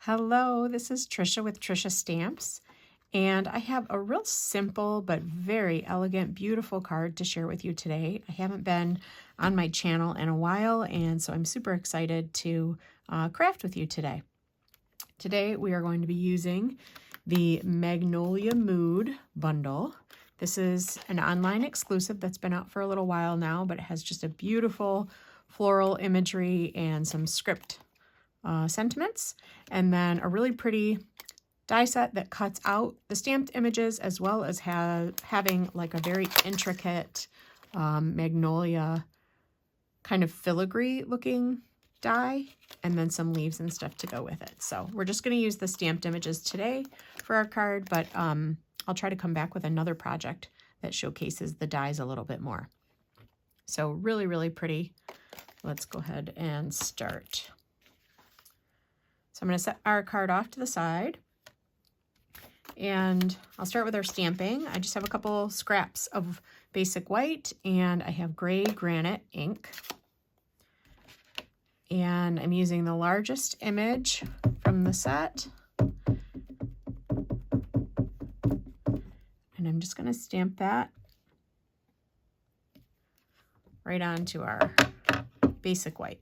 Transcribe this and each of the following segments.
Hello, this is Tricia with Tricia Stamps, and I have a real simple but very elegant, beautiful card to share with you today. I haven't been on my channel in a while, and so I'm super excited to craft with you today. Today we are going to be using the Magnolia Mood Bundle. This is an online exclusive that's been out for a little while now, but it has just a beautiful floral imagery and some script sentiments, and then a really pretty die set that cuts out the stamped images as well as having like a very intricate magnolia kind of filigree looking die, and then some leaves and stuff to go with it. So we're just going to use the stamped images today for our card, but I'll try to come back with another project that showcases the dies a little bit more. So really, really pretty. Let's go ahead and start. So I'm going to set our card off to the side, and I'll start with our stamping. I just have a couple scraps of basic white, and I have gray granite ink. And I'm using the largest image from the set. And I'm just going to stamp that right onto our basic white.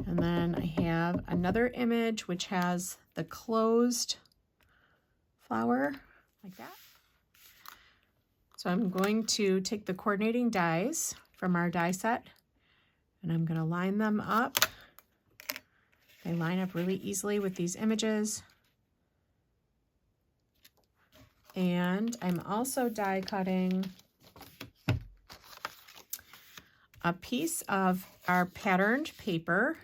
And then I have another image which has the closed flower like that. So I'm going to take the coordinating dies from our die set, and I'm going to line them up. They line up really easily with these images. And I'm also die cutting a piece of our patterned paper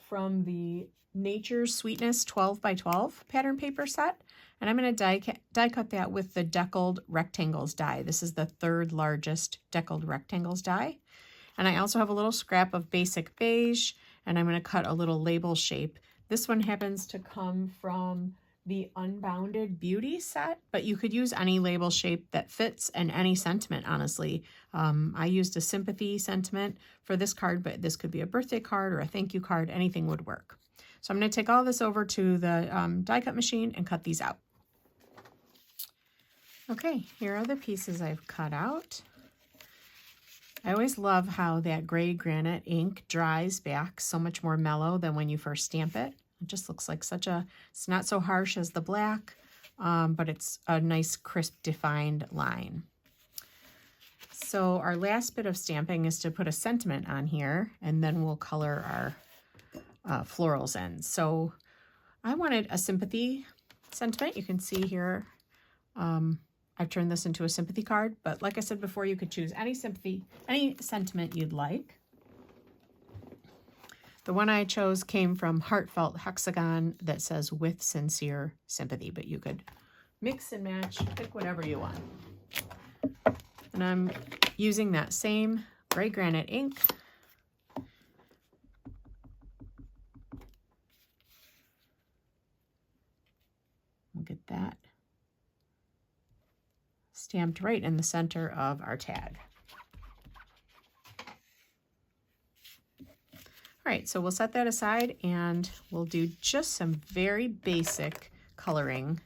from the Nature's Sweetness 12 by 12 pattern paper set. And I'm going to die cut that with the deckled rectangles die. This is the third largest deckled rectangles die. And I also have a little scrap of basic beige, and I'm going to cut a little label shape. This one happens to come from the Unbounded Beauty set, but you could use any label shape that fits and any sentiment, honestly. I used a sympathy sentiment for this card, but this could be a birthday card or a thank you card. Anything would work. So I'm going to take all this over to the die cut machine and cut these out. Okay, here are the pieces I've cut out. I always love how that gray granite ink dries back so much more mellow than when you first stamp it. It just looks like it's not so harsh as the black, but it's a nice, crisp, defined line. So our last bit of stamping is to put a sentiment on here, and then we'll color our florals in. So I wanted a sympathy sentiment. You can see here, I've turned this into a sympathy card, but like I said before, you could choose any sentiment you'd like. The one I chose came from Heartfelt Hexagon that says with sincere sympathy, but you could mix and match, pick whatever you want. And I'm using that same gray granite ink. We'll get that stamped right in the center of our tag. All right, so we'll set that aside and we'll do just some very basic coloring.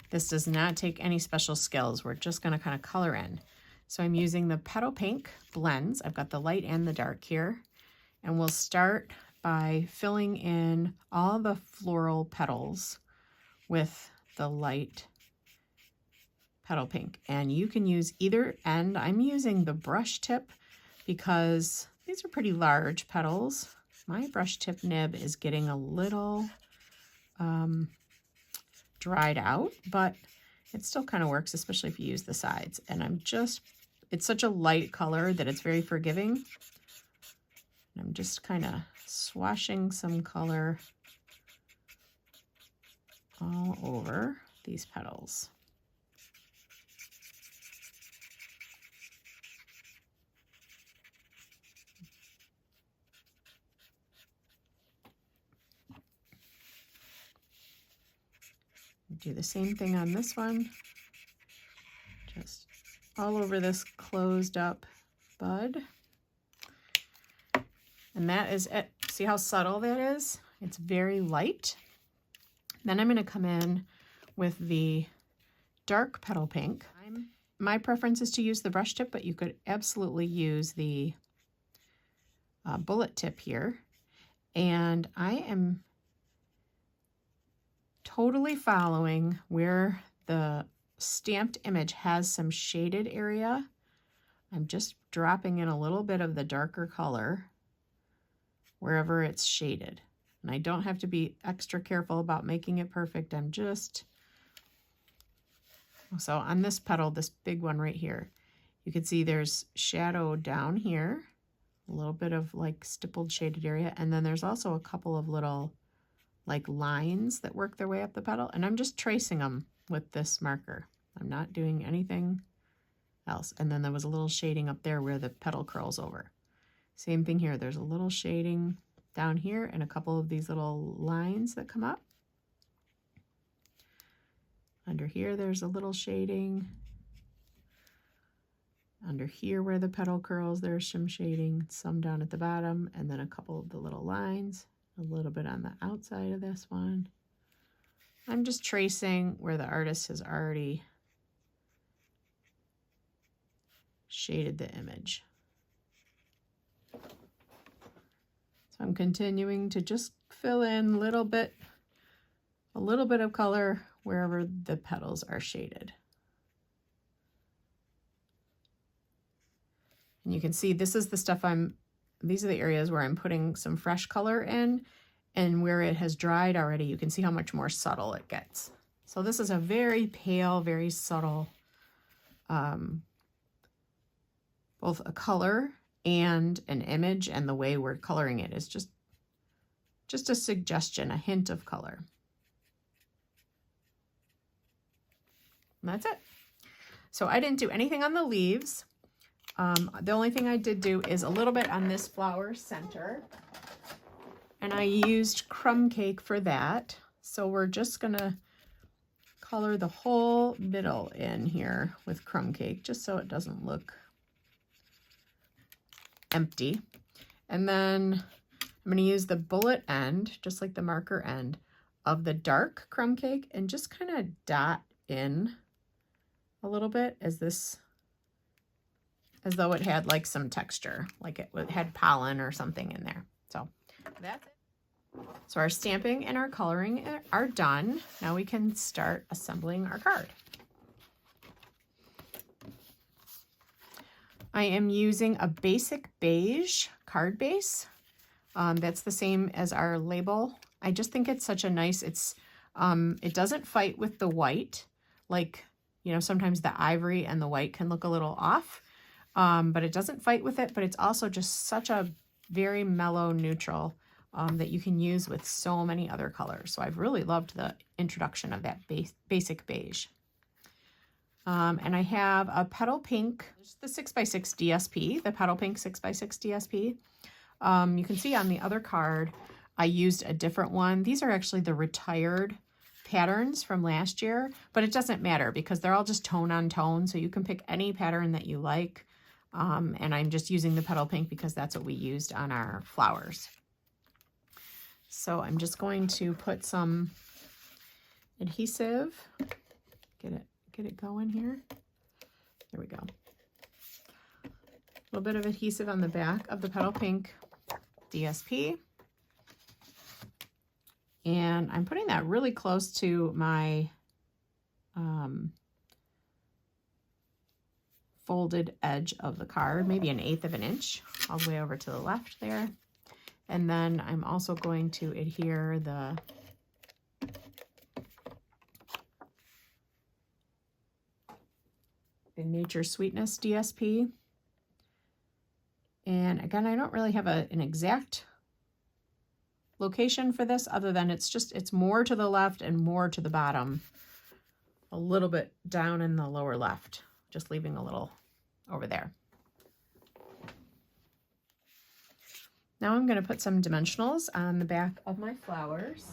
This does not take any special skills. We're just going to kind of color in. So I'm using the Petal Pink blends. I've got the light and the dark here. And we'll start by filling in all the floral petals with the light Petal Pink. And you can use either end. I'm using the brush tip because these are pretty large petals. My brush tip nib is getting a little dried out, but it still kind of works, especially if you use the sides. And it's such a light color that it's very forgiving. And I'm just kind of swashing some color all over these petals. Do the same thing on this one, just all over this closed up bud. And that is it. See how subtle that is? It's very light. Then I'm going to come in with the dark petal pink. My preference is to use the brush tip, but you could absolutely use the bullet tip here. And I am totally following where the stamped image has some shaded area. I'm just dropping in a little bit of the darker color wherever it's shaded. And I don't have to be extra careful about making it perfect. I'm just, so on this petal, this big one right here, you can see there's shadow down here, a little bit of like stippled shaded area. And then there's also a couple of little like lines that work their way up the petal. And I'm just tracing them with this marker. I'm not doing anything else. And then there was a little shading up there where the petal curls over. Same thing here. There's a little shading down here and a couple of these little lines that come up. Under here, there's a little shading. Under here where the petal curls, there's some shading, some down at the bottom, and then a couple of the little lines, a little bit on the outside of this one. I'm just tracing where the artist has already shaded the image. So I'm continuing to just fill in a little bit of color wherever the petals are shaded. And you can see this is the stuff these are the areas where I'm putting some fresh color in, and where it has dried already, you can see how much more subtle it gets. So this is a very pale, very subtle, both a color and an image, and the way we're coloring it is just a suggestion, a hint of color. And that's it. So I didn't do anything on the leaves. The only thing I did do is a little bit on this flower center, and I used crumb cake for that. So we're just gonna color the whole middle in here with crumb cake, just so it doesn't look empty. And then I'm gonna use the bullet end, just like the marker end, of the dark crumb cake, and just kind of dot in a little bit as though it had like some texture, like it had pollen or something in there. So that's it. So our stamping and our coloring are done. Now we can start assembling our card. I am using a basic beige card base. That's the same as our label. I just think it's such a nice, it doesn't fight with the white. Like, you know, sometimes the ivory and the white can look a little off, but it doesn't fight with it, but it's also just such a very mellow neutral that you can use with so many other colors. So I've really loved the introduction of that basic beige. And I have a petal pink, the 6x6 DSP, the petal pink 6x6 DSP. You can see on the other card, I used a different one. These are actually the retired patterns from last year, but it doesn't matter because they're all just tone on tone. So you can pick any pattern that you like. And I'm just using the petal pink because that's what we used on our flowers. So I'm just going to put some adhesive, get it going here. There we go. A little bit of adhesive on the back of the petal pink DSP. And I'm putting that really close to my folded edge of the card, maybe 1/8 of an inch, all the way over to the left there. And then I'm also going to adhere the Nature Sweetness DSP. And again, I don't really have an exact location for this other than it's more to the left and more to the bottom, a little bit down in the lower left, just leaving a little over there. Now I'm going to put some dimensionals on the back of my flowers.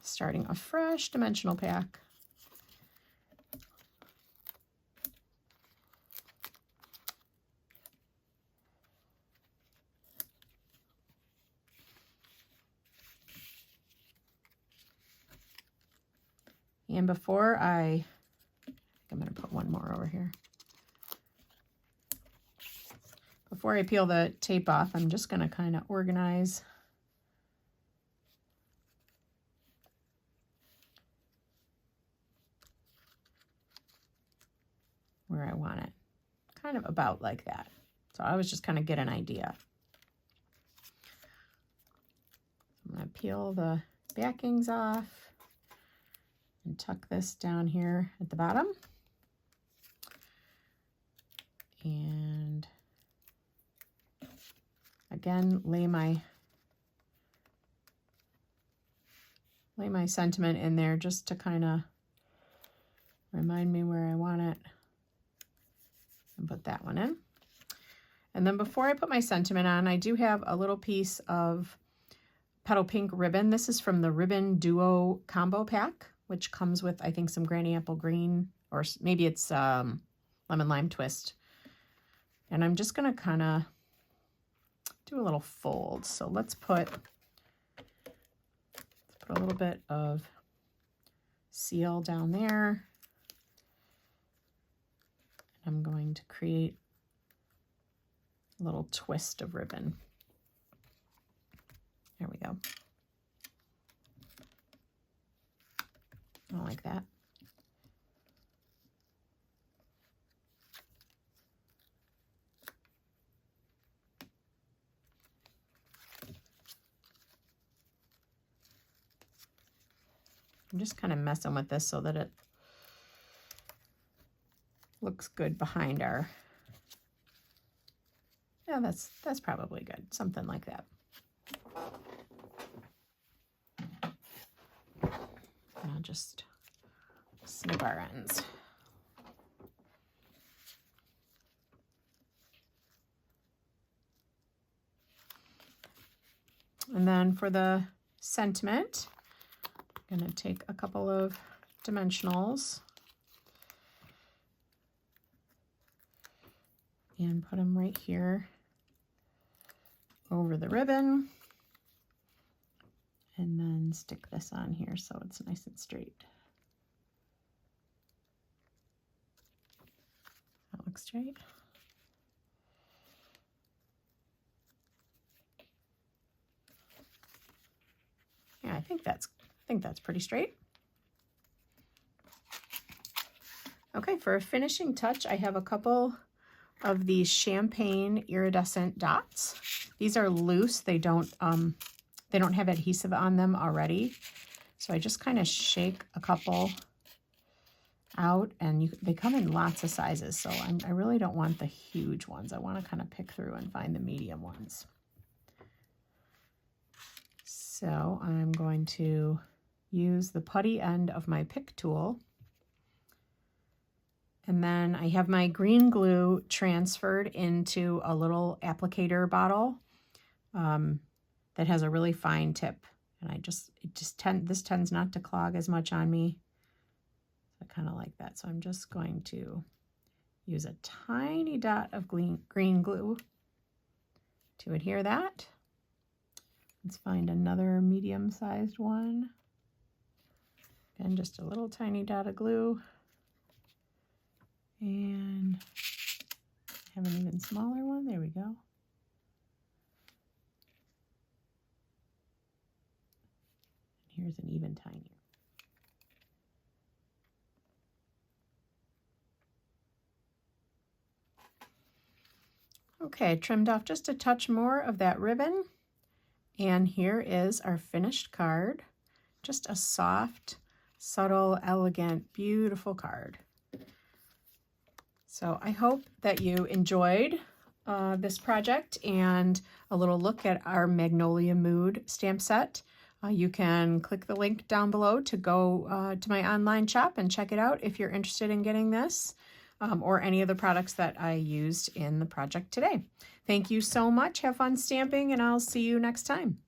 Starting a fresh dimensional pack. And before I'm going to put one more over here. Before I peel the tape off, I'm just going to kind of organize where I want it. Kind of about like that. So I was just kind of get an idea. I'm going to peel the backings off and tuck this down here at the bottom. And again, lay my sentiment in there just to kind of remind me where I want it. And put that one in. And then before I put my sentiment on, I do have a little piece of Petal Pink ribbon. This is from the Ribbon Duo Combo Pack, which comes with, I think, some Granny Apple Green, or maybe it's Lemon Lime Twist. And I'm just going to kind of do a little fold. So let's put a little bit of seal down there. I'm going to create a little twist of ribbon. There we go. I like that. I'm just kind of messing with this so that it looks good behind our, yeah, that's probably good. Something like that. And I'll just snip our ends. And then for the sentiment, I'm going to take a couple of dimensionals and put them right here over the ribbon, and then stick this on here so it's nice and straight. That looks straight. Yeah, I think that's pretty straight. Okay, for a finishing touch, I have a couple of these champagne iridescent dots. These are loose. They don't have adhesive on them already. So I just kind of shake a couple out, and they come in lots of sizes. So I really don't want the huge ones. I want to kind of pick through and find the medium ones. So I'm going to use the putty end of my pick tool. And then I have my green glue transferred into a little applicator bottle that has a really fine tip. And this tends not to clog as much on me. I kind of like that. So I'm just going to use a tiny dot of green glue to adhere that. Let's find another medium-sized one. Again, just a little tiny dot of glue. And I have an even smaller one. There we go. Here's an even tinier. Okay, trimmed off just a touch more of that ribbon. And here is our finished card. Just a soft, subtle, elegant, beautiful card. So I hope that you enjoyed this project and a little look at our Magnolia Mood stamp set. You can click the link down below to go to my online shop and check it out if you're interested in getting this or any of the products that I used in the project today. Thank you so much. Have fun stamping, and I'll see you next time.